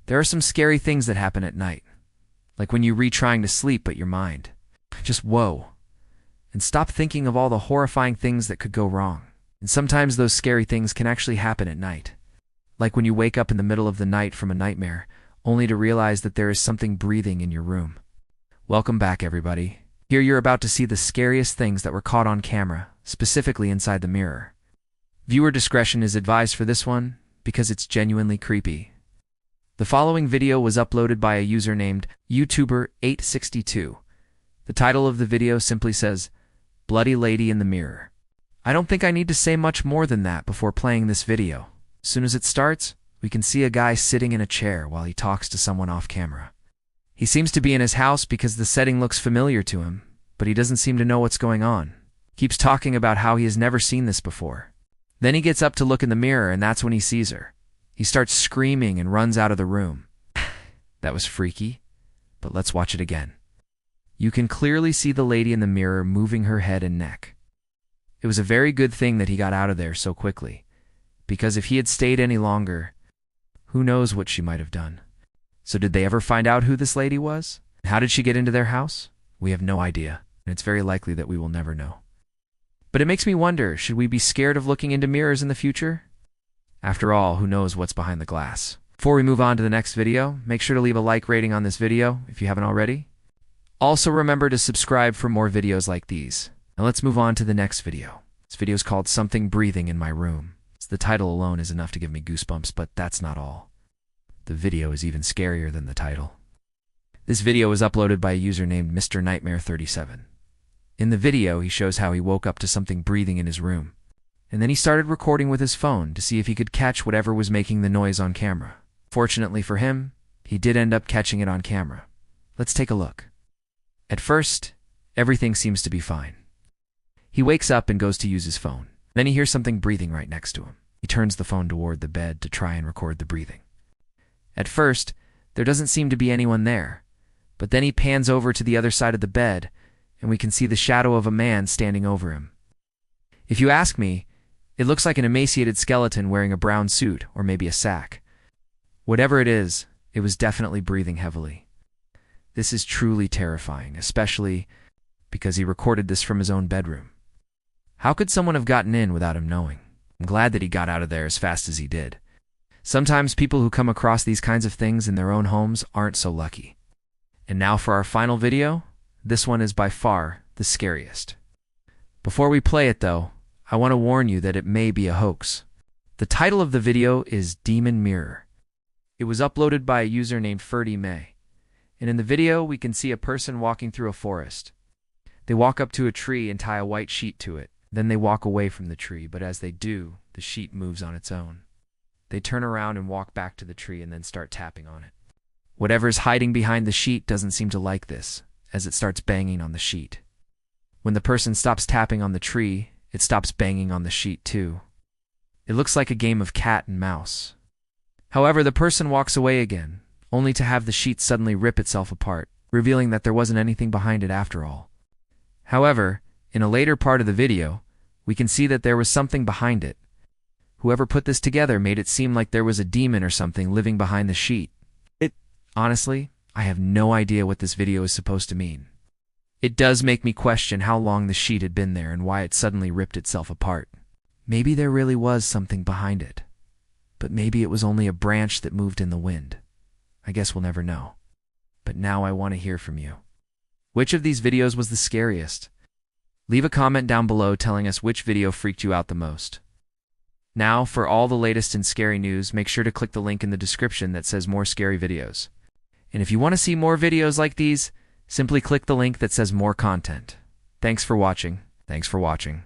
There are some scary things that happen at night, like when you trying to sleep but your mind. Just whoa, and stop thinking of all the horrifying things that could go wrong. And sometimes those scary things can actually happen at night, like when you wake up in the middle of the night from a nightmare, only to realize that there is something breathing in your room. Welcome back, everybody. Here you're about to see the scariest things that were caught on camera, specifically inside the mirror. Viewer discretion is advised for this one, because it's genuinely creepy. The following video was uploaded by a user named YouTuber862. The title of the video simply says, Bloody Lady in the Mirror. I don't think I need to say much more than that before playing this video. As soon as it starts, we can see a guy sitting in a chair while he talks to someone off camera. He seems to be in his house because the setting looks familiar to him, but he doesn't seem to know what's going on. Keeps talking about how he has never seen this before. Then he gets up to look in the mirror, and that's when he sees her. He starts screaming and runs out of the room. That was freaky, but let's watch it again. You can clearly see the lady in the mirror moving her head and neck. It was a very good thing that he got out of there so quickly, because if he had stayed any longer, who knows what she might have done. So did they ever find out who this lady was? How did she get into their house? We have no idea, and it's very likely that we will never know. But it makes me wonder, should we be scared of looking into mirrors in the future? After all, who knows what's behind the glass? Before we move on to the next video, make sure to leave a like rating on this video if you haven't already. Also remember to subscribe for more videos like these. Now let's move on to the next video. This video is called Something Breathing in My Room. The title alone is enough to give me goosebumps, but that's not all. The video is even scarier than the title. This video was uploaded by a user named Mr. Nightmare 37. In the video, he shows how he woke up to something breathing in his room. And then he started recording with his phone to see if he could catch whatever was making the noise on camera. Fortunately for him, he did end up catching it on camera. Let's take a look. At first, everything seems to be fine. He wakes up and goes to use his phone. Then he hears something breathing right next to him. He turns the phone toward the bed to try and record the breathing. At first, there doesn't seem to be anyone there, but then he pans over to the other side of the bed, and we can see the shadow of a man standing over him. If you ask me, it looks like an emaciated skeleton wearing a brown suit or maybe a sack. Whatever it is, it was definitely breathing heavily. This is truly terrifying, especially because he recorded this from his own bedroom. How could someone have gotten in without him knowing? I'm glad that he got out of there as fast as he did. Sometimes people who come across these kinds of things in their own homes aren't so lucky. And now for our final video. This one is by far the scariest. Before we play it though, I want to warn you that it may be a hoax. The title of the video is Demon Mirror. It was uploaded by a user named Ferdy May. And in the video, we can see a person walking through a forest. They walk up to a tree and tie a white sheet to it. Then they walk away from the tree, but as they do, the sheet moves on its own. They turn around and walk back to the tree and then start tapping on it. Whatever's hiding behind the sheet doesn't seem to like this, as it starts banging on the sheet. When the person stops tapping on the tree, it stops banging on the sheet too. It looks like a game of cat and mouse. However, the person walks away again, only to have the sheet suddenly rip itself apart, revealing that there wasn't anything behind it after all. However, in a later part of the video, we can see that there was something behind it. Whoever put this together made it seem like there was a demon or something living behind the sheet. Honestly, I have no idea what this video is supposed to mean. It does make me question how long the sheet had been there and why it suddenly ripped itself apart. Maybe there really was something behind it. But maybe it was only a branch that moved in the wind. I guess we'll never know. But now I want to hear from you. Which of these videos was the scariest? Leave a comment down below telling us which video freaked you out the most. Now, for all the latest and scary news, make sure to click the link in the description that says more scary videos. And if you want to see more videos like these, simply click the link that says more content. Thanks for watching. Thanks for watching.